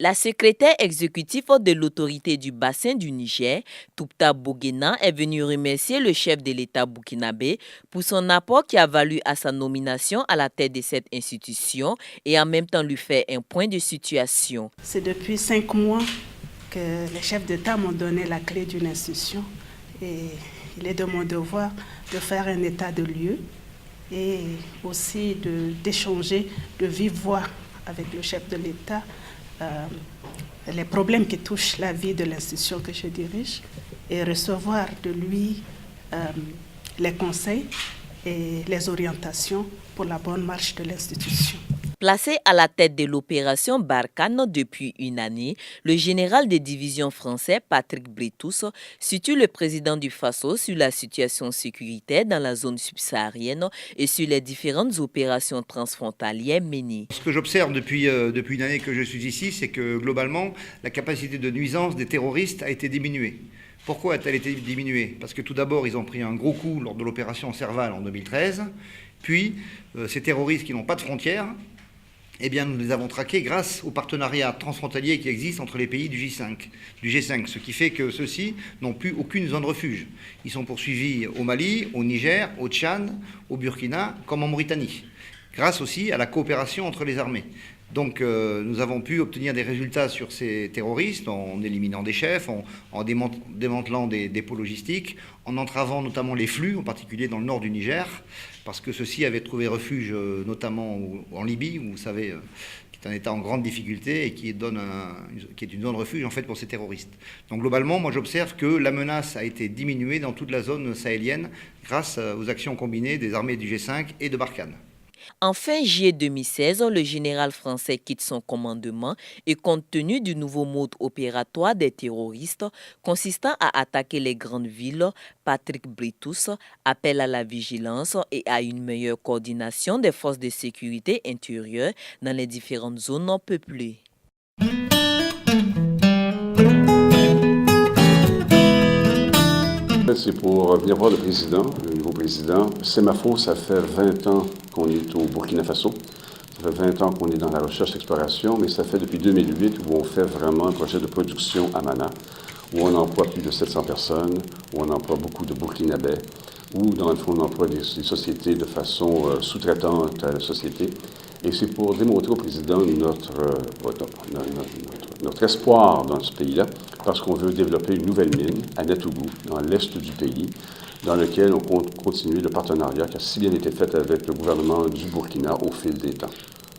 La secrétaire exécutive de l'autorité du bassin du Niger, Toupta Bouguena, est venue remercier le chef de l'État burkinabé pour son apport qui a valu à sa nomination à la tête de cette institution et en même temps lui faire un point de situation. C'est depuis 5 mois que les chefs d'État m'ont donné la clé d'une institution et il est de mon devoir de faire un état de lieu et aussi d'échanger de vive voix avec le chef de l'État les problèmes qui touchent la vie de l'institution que je dirige et recevoir de lui les conseils et les orientations pour la bonne marche de l'institution. Placé à la tête de l'opération Barkhane depuis une année, le général de division français Patrick Bretous situe le président du Faso sur la situation sécuritaire dans la zone subsaharienne et sur les différentes opérations transfrontalières menées. Ce que j'observe depuis une année que je suis ici, c'est que globalement, la capacité de nuisance des terroristes a été diminuée. Pourquoi a-t-elle été diminuée? Parce que tout d'abord, ils ont pris un gros coup lors de l'opération Serval en 2013, puis ces terroristes qui n'ont pas de frontières, eh bien, nous les avons traqués grâce au partenariat transfrontalier qui existe entre les pays du G5, ce qui fait que ceux-ci n'ont plus aucune zone de refuge. Ils sont poursuivis au Mali, au Niger, au Tchad, au Burkina, comme en Mauritanie, grâce aussi à la coopération entre les armées. Donc nous avons pu obtenir des résultats sur ces terroristes en éliminant des chefs, en démantelant des dépôts logistiques, en entravant notamment les flux, en particulier dans le nord du Niger, parce que ceux-ci avaient trouvé refuge notamment en Libye, où vous savez, qui est un État en grande difficulté et qui est une zone de refuge en fait pour ces terroristes. Donc globalement, moi j'observe que la menace a été diminuée dans toute la zone sahélienne grâce aux actions combinées des armées du G5 et de Barkhane. En fin juillet 2016, le général français quitte son commandement et compte tenu du nouveau mode opératoire des terroristes consistant à attaquer les grandes villes, Patrick Bretous appelle à la vigilance et à une meilleure coordination des forces de sécurité intérieure dans les différentes zones non peuplées. C'est pour venir voir le nouveau président. Semafo, ça fait 20 ans qu'on est au Burkina Faso. Ça fait 20 ans qu'on est dans la recherche et exploration, mais ça fait depuis 2008 où on fait vraiment un projet de production à Mana, où on emploie plus de 700 personnes, où on emploie beaucoup de Burkinabés, où dans le fond on emploie des sociétés de façon sous-traitante à la société. Et c'est pour démontrer au président notre espoir dans ce pays-là, parce qu'on veut développer une nouvelle mine à Natougou, dans l'est du pays, dans lequel on compte continuer le partenariat qui a si bien été fait avec le gouvernement du Burkina au fil des temps,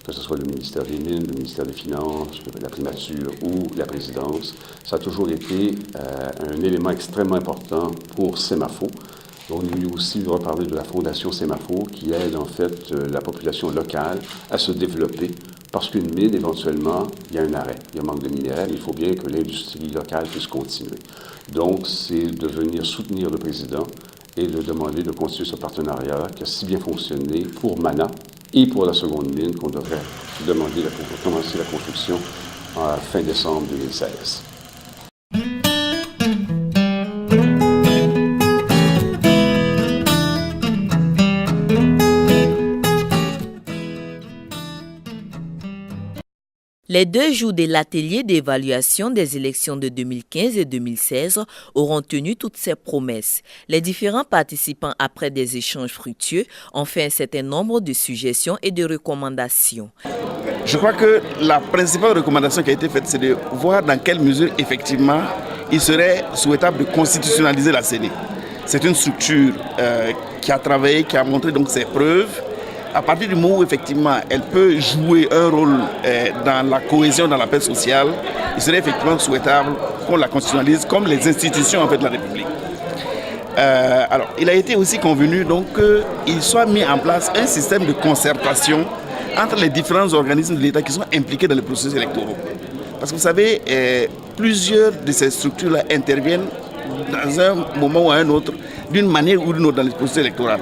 que ce soit le ministère des Mines, le ministère des Finances, la primature ou la présidence. Ça a toujours été un élément extrêmement important pour Semafo. On est venu aussi reparler de la fondation Semafo qui aide en fait la population locale à se développer parce qu'une mine, éventuellement, il y a un arrêt, il y a un manque de minerais, mais il faut bien que l'industrie locale puisse continuer. Donc, c'est de venir soutenir le président et de demander de continuer ce partenariat qui a si bien fonctionné pour Mana et pour la seconde mine qu'on devrait demander pour commencer la construction en fin décembre 2016. Les 2 jours de l'atelier d'évaluation des élections de 2015 et 2016 auront tenu toutes ces promesses. Les différents participants, après des échanges fructueux, ont fait un certain nombre de suggestions et de recommandations. Je crois que la principale recommandation qui a été faite, c'est de voir dans quelle mesure, effectivement, il serait souhaitable de constitutionnaliser la CENI. C'est une structure qui a travaillé, qui a montré donc ses preuves. À partir du moment où, effectivement, elle peut jouer un rôle dans la cohésion, dans la paix sociale, il serait effectivement souhaitable qu'on la constitutionnalise comme les institutions en fait, de la République. Alors, il a été aussi convenu qu'il soit mis en place un système de concertation entre les différents organismes de l'État qui sont impliqués dans les processus électoraux. Parce que vous savez, plusieurs de ces structures-là interviennent dans un moment ou à un autre, d'une manière ou d'une autre dans les processus électoraux.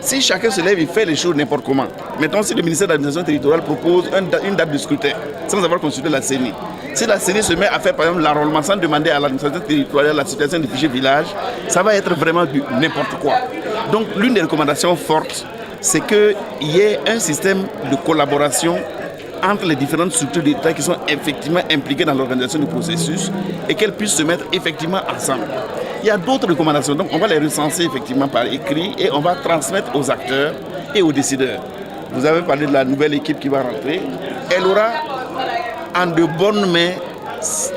Si chacun se lève et fait les choses n'importe comment, mettons si le ministère de l'administration territoriale propose une date de scrutin sans avoir consulté la CENI, si la CENI se met à faire par exemple l'enrôlement sans demander à l'administration territoriale la situation du fichier village, ça va être vraiment du n'importe quoi. Donc l'une des recommandations fortes, c'est qu'il y ait un système de collaboration entre les différentes structures d'État qui sont effectivement impliquées dans l'organisation du processus et qu'elles puissent se mettre effectivement ensemble. Il y a d'autres recommandations, donc on va les recenser effectivement par écrit et on va transmettre aux acteurs et aux décideurs. Vous avez parlé de la nouvelle équipe qui va rentrer. Elle aura en de bonnes mains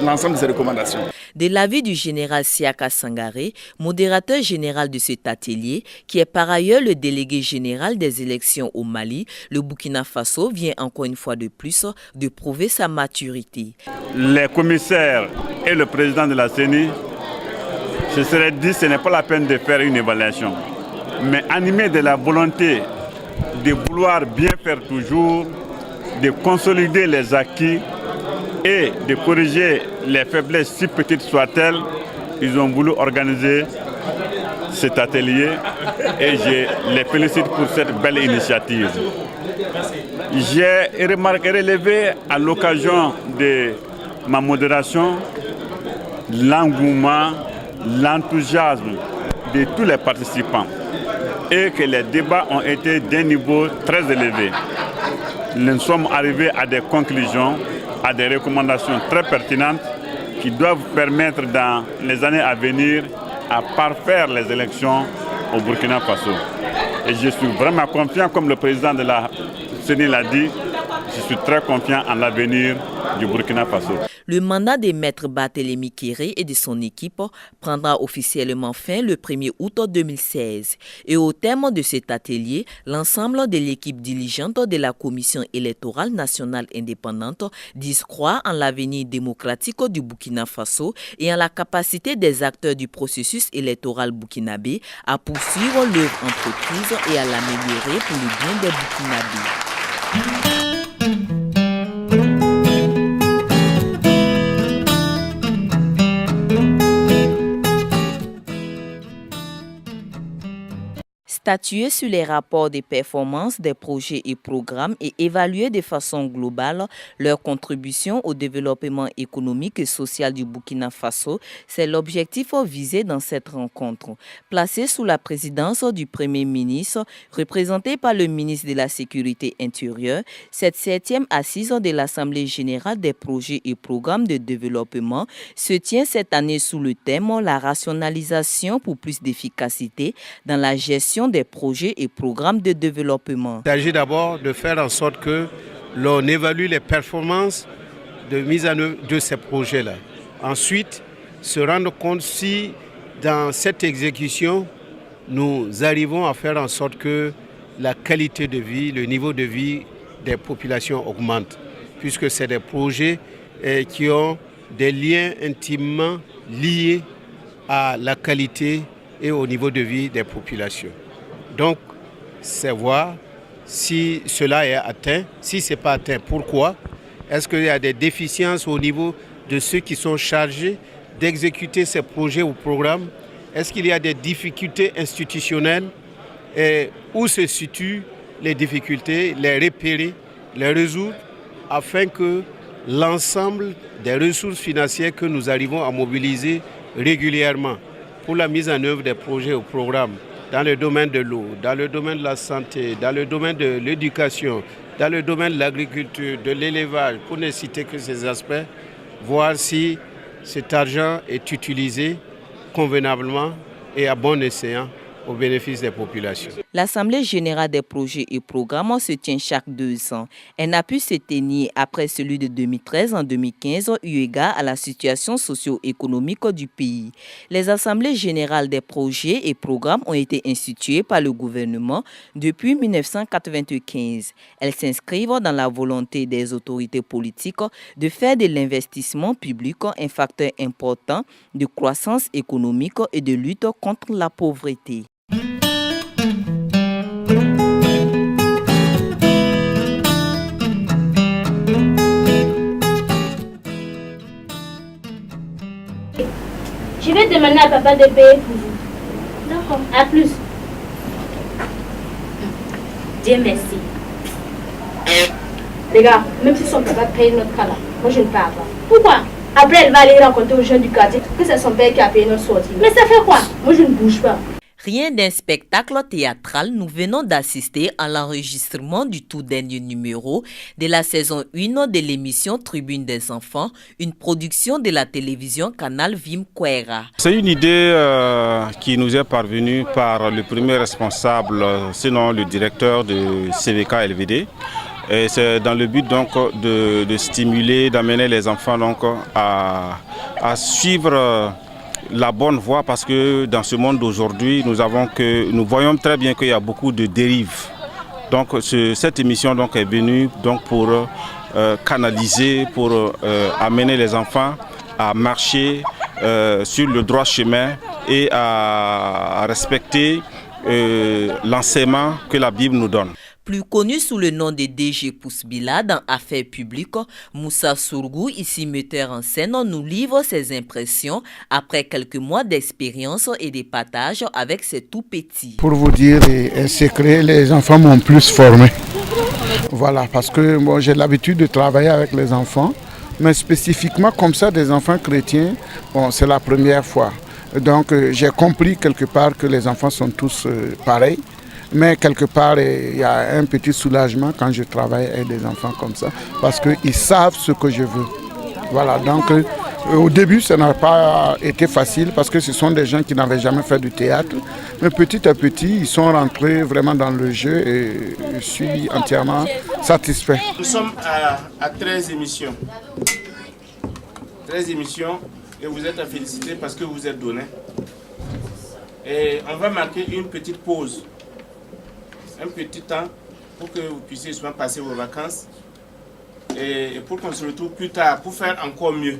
l'ensemble de ces recommandations. De l'avis du général Siaka Sangaré, modérateur général de cet atelier, qui est par ailleurs le délégué général des élections au Mali, le Burkina Faso vient encore une fois de plus de prouver sa maturité. Les commissaires et le président de la CENI se seraient dit que ce n'est pas la peine de faire une évaluation, mais animé de la volonté de vouloir bien faire toujours, de consolider les acquis et de corriger les faiblesses, si petites soient-elles, ils ont voulu organiser cet atelier et je les félicite pour cette belle initiative. J'ai relevé à l'occasion de ma modération l'engouement, l'enthousiasme de tous les participants et que les débats ont été d'un niveau très élevé. Nous sommes arrivés à des conclusions, à des recommandations très pertinentes qui doivent permettre dans les années à venir à parfaire les élections au Burkina Faso. Et je suis vraiment confiant, comme le président de la CENI l'a dit, je suis très confiant en l'avenir du Burkina Faso. Le mandat des maîtres Barthélémy Kéré et de son équipe prendra officiellement fin le 1er août 2016. Et au terme de cet atelier, l'ensemble de l'équipe dirigeante de la Commission électorale nationale indépendante disent croire en l'avenir démocratique du Burkina Faso et en la capacité des acteurs du processus électoral burkinabé à poursuivre leur entreprise et à l'améliorer pour le bien des Burkinabés. Statuer sur les rapports des performances des projets et programmes et évaluer de façon globale leur contribution au développement économique et social du Burkina Faso, c'est l'objectif visé dans cette rencontre. Placée sous la présidence du Premier ministre, représentée par le ministre de la Sécurité intérieure, cette 7e assise de l'Assemblée générale des projets et programmes de développement se tient cette année sous le thème « La rationalisation pour plus d'efficacité dans la gestion des projets et programmes de développement ». Il s'agit d'abord de faire en sorte que l'on évalue les performances de mise en œuvre de ces projets-là. Ensuite, se rendre compte si dans cette exécution, nous arrivons à faire en sorte que la qualité de vie, le niveau de vie des populations augmente, puisque c'est des projets qui ont des liens intimement liés à la qualité et au niveau de vie des populations. Donc, c'est voir si cela est atteint, si ce n'est pas atteint, pourquoi. Est-ce qu'il y a des déficiences au niveau de ceux qui sont chargés d'exécuter ces projets ou programmes? Est-ce qu'il y a des difficultés institutionnelles? Et où se situent les difficultés, les repérer, les résoudre, afin que l'ensemble des ressources financières que nous arrivons à mobiliser régulièrement pour la mise en œuvre des projets ou programmes dans le domaine de l'eau, dans le domaine de la santé, dans le domaine de l'éducation, dans le domaine de l'agriculture, de l'élevage, pour ne citer que ces aspects, voir si cet argent est utilisé convenablement et à bon escient au bénéfice des populations. L'Assemblée générale des projets et programmes se tient chaque 2 ans. Elle n'a pu se tenir après celui de 2013 en 2015 eu égard à la situation socio-économique du pays. Les assemblées générales des projets et programmes ont été instituées par le gouvernement depuis 1995. Elles s'inscrivent dans la volonté des autorités politiques de faire de l'investissement public un facteur important de croissance économique et de lutte contre la pauvreté. Je vais demander à papa de payer pour vous. D'accord. À plus. Dieu merci. Les gars, même si son papa paye notre cas là, moi je ne pars pas. Pourquoi? Après, elle va aller raconter aux jeunes du quartier que c'est son père qui a payé notre sortie. Mais ça fait quoi? Moi je ne bouge pas. Rien d'un spectacle théâtral, nous venons d'assister à l'enregistrement du tout dernier numéro de la saison 1 de l'émission Tribune des enfants, une production de la télévision Canal Vim Kwera. C'est une idée qui nous est parvenue par le premier responsable, sinon le directeur de CVK LVD. Et c'est dans le but donc de stimuler, d'amener les enfants donc à suivre la bonne voie, parce que dans ce monde d'aujourd'hui, nous voyons très bien qu'il y a beaucoup de dérives. Donc cette émission donc est venue donc pour canaliser, pour amener les enfants à marcher sur le droit chemin et à respecter l'enseignement que la Bible nous donne. Plus connu sous le nom de DG Poussbila dans Affaires publiques, Moussa Sourgou, ici metteur en scène, nous livre ses impressions après quelques mois d'expérience et de partage avec ses tout-petits. Pour vous dire un secret, les enfants m'ont plus formé. Voilà, parce que moi j'ai l'habitude de travailler avec les enfants, mais spécifiquement comme ça des enfants chrétiens, bon, c'est la première fois. Donc j'ai compris quelque part que les enfants sont tous pareils. Mais quelque part, il y a un petit soulagement quand je travaille avec des enfants comme ça, parce qu'ils savent ce que je veux. Voilà, donc au début, ça n'a pas été facile, parce que ce sont des gens qui n'avaient jamais fait du théâtre. Mais petit à petit, ils sont rentrés vraiment dans le jeu et je suis entièrement satisfait. Nous sommes à 13 émissions. 13 émissions, et vous êtes à féliciter parce que vous êtes donné. Et on va marquer une petite pause. Un petit temps pour que vous puissiez souvent passer vos vacances et pour qu'on se retrouve plus tard pour faire encore mieux.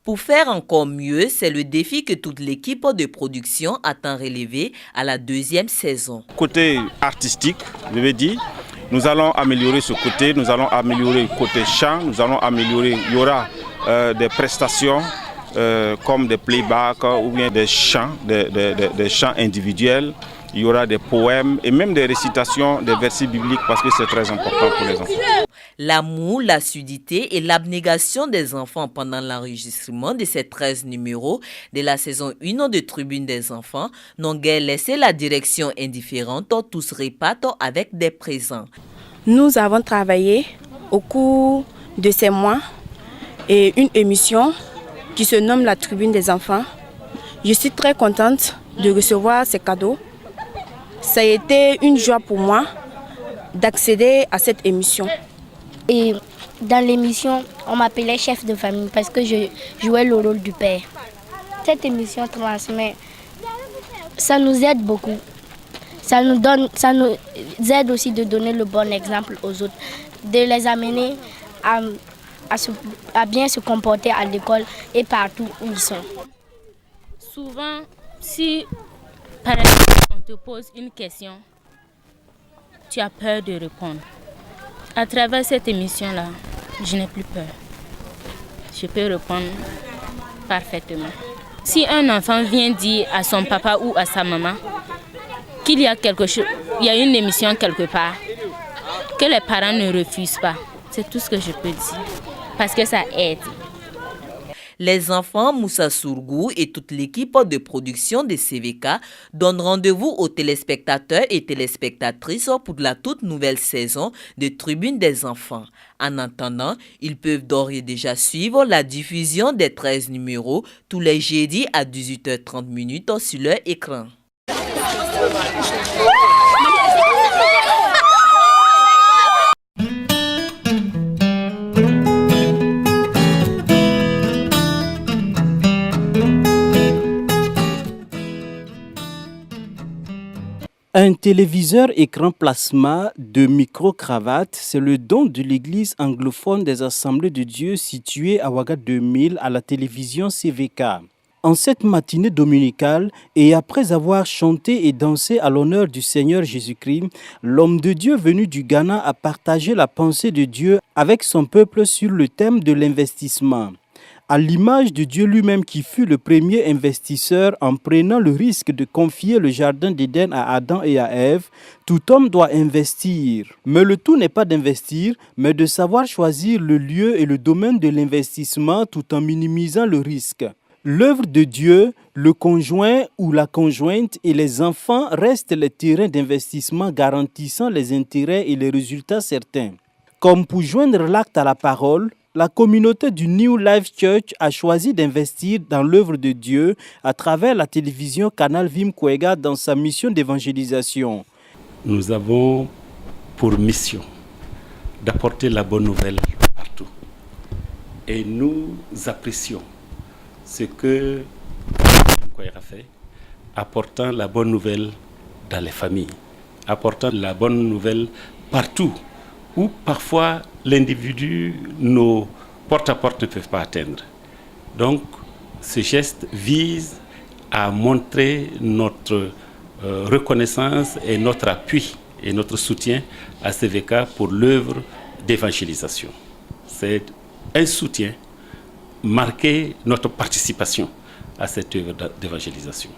Pour faire encore mieux, c'est le défi que toute l'équipe de production attend relever à la deuxième saison. Côté artistique, je vais dire, nous allons améliorer ce côté, nous allons améliorer le côté chant, nous allons améliorer, il y aura des prestations comme des playbacks ou bien des chants, des chants individuels. Il y aura des poèmes et même des récitations des versets bibliques, parce que c'est très important pour les enfants. L'amour, l'assiduité et l'abnégation des enfants pendant l'enregistrement de ces 13 numéros de la saison 1 de Tribune des enfants n'ont guère laissé la direction indifférente, tous repartent avec des présents. Nous avons travaillé au cours de ces mois et une émission qui se nomme la Tribune des enfants. Je suis très contente de recevoir ces cadeaux. Ça a été une joie pour moi d'accéder à cette émission. Et dans l'émission, on m'appelait chef de famille parce que je jouais le rôle du père. Cette émission transmet, ça nous aide beaucoup. Ça nous aide aussi de donner le bon exemple aux autres, de les amener à bien se comporter à l'école et partout où ils sont. Souvent, si par exemple on te pose une question, tu as peur de répondre. À travers cette émission-là, je n'ai plus peur. Je peux répondre parfaitement. Si un enfant vient dire à son papa ou à sa maman qu'il y a quelque chose, il y a une émission quelque part, que les parents ne refusent pas, c'est tout ce que je peux dire, parce que ça aide. Les enfants Moussa Sourgou et toute l'équipe de production de CVK donnent rendez-vous aux téléspectateurs et téléspectatrices pour la toute nouvelle saison de Tribune des enfants. En attendant, ils peuvent d'ores et déjà suivre la diffusion des 13 numéros tous les jeudis à 18h30 sur leur écran. Un téléviseur écran plasma de micro-cravate, c'est le don de l'église anglophone des Assemblées de Dieu située à Ouaga 2000 à la télévision CVK. En cette matinée dominicale, et après avoir chanté et dansé à l'honneur du Seigneur Jésus-Christ, l'homme de Dieu venu du Ghana a partagé la pensée de Dieu avec son peuple sur le thème de l'investissement. À l'image de Dieu lui-même qui fut le premier investisseur en prenant le risque de confier le jardin d'Éden à Adam et à Ève, tout homme doit investir. Mais le tout n'est pas d'investir, mais de savoir choisir le lieu et le domaine de l'investissement tout en minimisant le risque. L'œuvre de Dieu, le conjoint ou la conjointe et les enfants restent les terrains d'investissement garantissant les intérêts et les résultats certains. Comme pour joindre l'acte à la parole, la communauté du New Life Church a choisi d'investir dans l'œuvre de Dieu à travers la télévision Canal Vim Kwega dans sa mission d'évangélisation. Nous avons pour mission d'apporter la bonne nouvelle partout. Et nous apprécions ce que Kwega a fait, apportant la bonne nouvelle dans les familles, apportant la bonne nouvelle partout où parfois l'individu, nos porte-à-porte ne peuvent pas atteindre. Donc, ce geste vise à montrer notre reconnaissance et notre appui et notre soutien à CVK pour l'œuvre d'évangélisation. C'est un soutien marqué notre participation à cette œuvre d'évangélisation.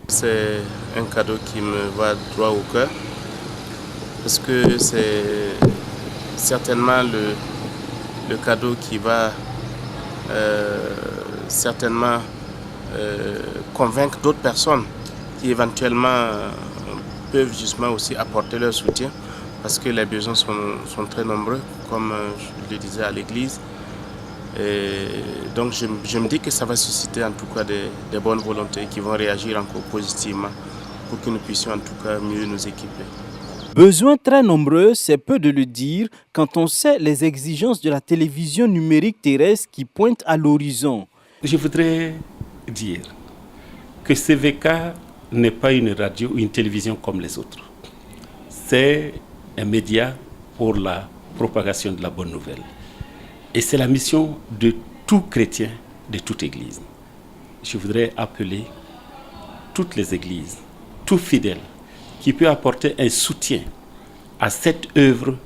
C'est un cadeau qui me va droit au cœur parce que c'est certainement le cadeau qui va certainement convaincre d'autres personnes qui éventuellement peuvent justement aussi apporter leur soutien parce que les besoins sont très nombreux, comme je le disais à l'église. Et donc je me dis que ça va susciter en tout cas des bonnes volontés qui vont réagir encore positivement pour que nous puissions en tout cas mieux nous équiper. Besoins très nombreux, c'est peu de le dire quand on sait les exigences de la télévision numérique terrestre qui pointent à l'horizon. Je voudrais dire que CVK n'est pas une radio ou une télévision comme les autres. C'est un média pour la propagation de la bonne nouvelle. Et c'est la mission de tout chrétien, de toute église. Je voudrais appeler toutes les églises, tout fidèle, qui peut apporter un soutien à cette œuvre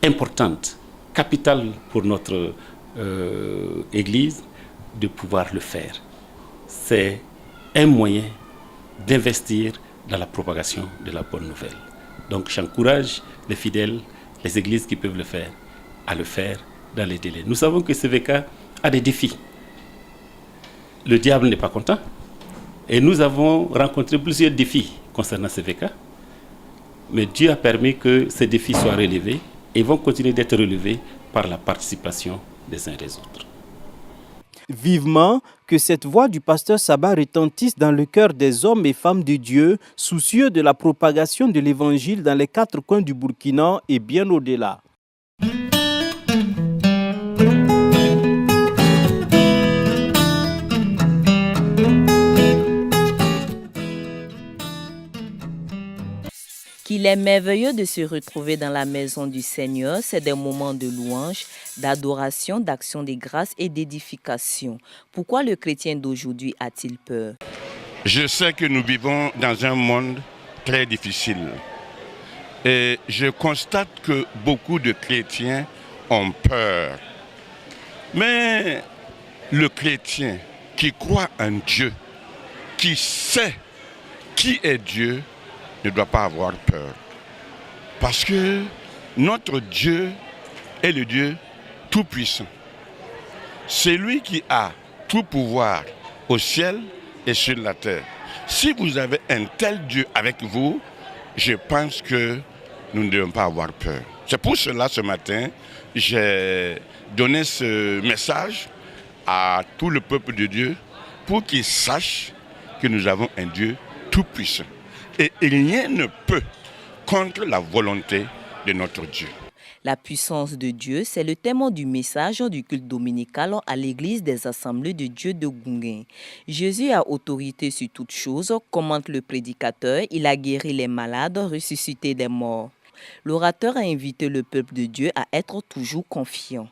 importante, capitale pour notre Église, de pouvoir le faire. C'est un moyen d'investir dans la propagation de la bonne nouvelle. Donc j'encourage les fidèles, les églises qui peuvent le faire, à le faire dans les délais. Nous savons que CVK a des défis. Le diable n'est pas content. Et nous avons rencontré plusieurs défis concernant CVK. Mais Dieu a permis que ces défis soient relevés et vont continuer d'être relevés par la participation des uns et des autres. Vivement que cette voix du pasteur Saba retentisse dans le cœur des hommes et femmes de Dieu, soucieux de la propagation de l'évangile dans les 4 coins du Burkina et bien au-delà. Qu'il est merveilleux de se retrouver dans la maison du Seigneur, c'est des moments de louange, d'adoration, d'action de grâce et d'édification. Pourquoi le chrétien d'aujourd'hui a-t-il peur? Je sais que nous vivons dans un monde très difficile. Et je constate que beaucoup de chrétiens ont peur. Mais le chrétien qui croit en Dieu, qui sait qui est Dieu, ne doit pas avoir peur. Parce que notre Dieu est le Dieu tout-puissant. C'est lui qui a tout pouvoir au ciel et sur la terre. Si vous avez un tel Dieu avec vous, je pense que nous ne devons pas avoir peur. C'est pour cela, ce matin, j'ai donné ce message à tout le peuple de Dieu pour qu'ils sachent que nous avons un Dieu tout-puissant. Et rien ne peut contre la volonté de notre Dieu. La puissance de Dieu, c'est le thème du message du culte dominical à l'église des Assemblées de Dieu de Gunguin. Jésus a autorité sur toutes choses, commente le prédicateur, il a guéri les malades, ressuscité des morts. L'orateur a invité le peuple de Dieu à être toujours confiant.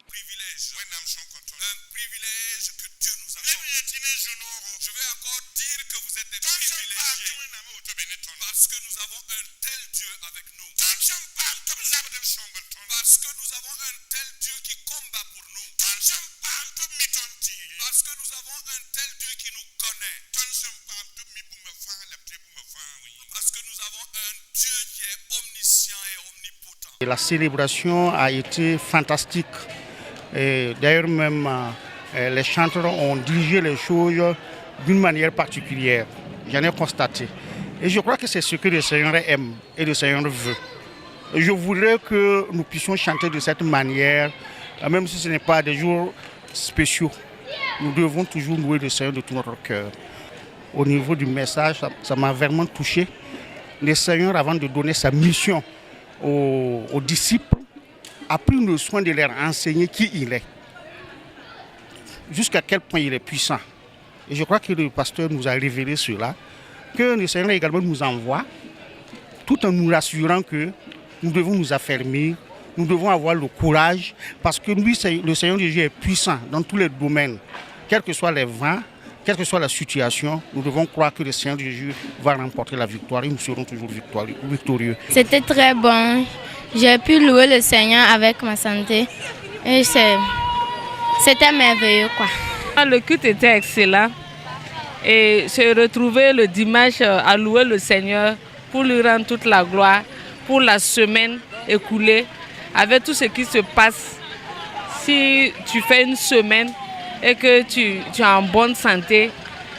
La célébration a été fantastique. D'ailleurs, même les chanteurs ont dirigé les choses d'une manière particulière. J'en ai constaté. Et je crois que c'est ce que le Seigneur aime et le Seigneur veut. Et je voudrais que nous puissions chanter de cette manière, même si ce n'est pas des jours spéciaux. Nous devons toujours louer le Seigneur de tout notre cœur. Au niveau du message, ça m'a vraiment touché. Le Seigneur, avant de donner sa mission aux disciples, a pris le soin de leur enseigner qui il est, jusqu'à quel point il est puissant. Et je crois que le pasteur nous a révélé cela, que le Seigneur également nous envoie, tout en nous rassurant que nous devons nous affermir, nous devons avoir le courage, parce que lui, le Seigneur Jésus est puissant dans tous les domaines, quels que soient les vents, quelle que soit la situation, nous devons croire que le Seigneur Jésus va remporter la victoire et nous serons toujours victorieux. C'était très bon. J'ai pu louer le Seigneur avec ma santé et c'était merveilleux, quoi. Le culte était excellent et se retrouver le dimanche à louer le Seigneur pour lui rendre toute la gloire pour la semaine écoulée avec tout ce qui se passe. Si tu fais une semaine et que tu es en bonne santé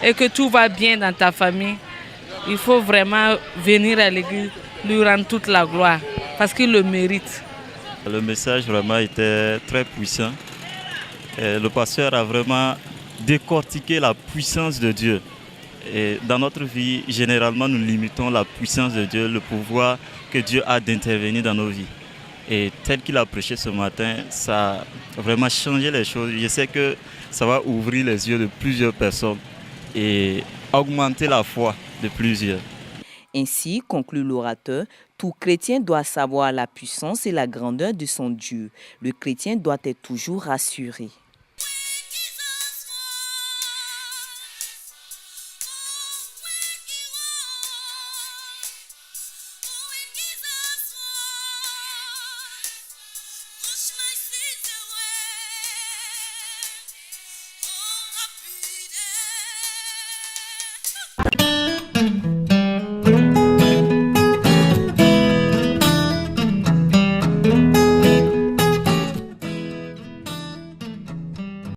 et que tout va bien dans ta famille, il faut vraiment venir à l'église, lui rendre toute la gloire parce qu'il le mérite. Le message vraiment était très puissant. Et le pasteur a vraiment décortiqué la puissance de Dieu. Et dans notre vie, généralement, nous limitons la puissance de Dieu, le pouvoir que Dieu a d'intervenir dans nos vies. Et tel qu'il a prêché ce matin, ça a vraiment changé les choses. Je sais que ça va ouvrir les yeux de plusieurs personnes et augmenter la foi de plusieurs. Ainsi, conclut l'orateur, tout chrétien doit savoir la puissance et la grandeur de son Dieu. Le chrétien doit être toujours rassuré.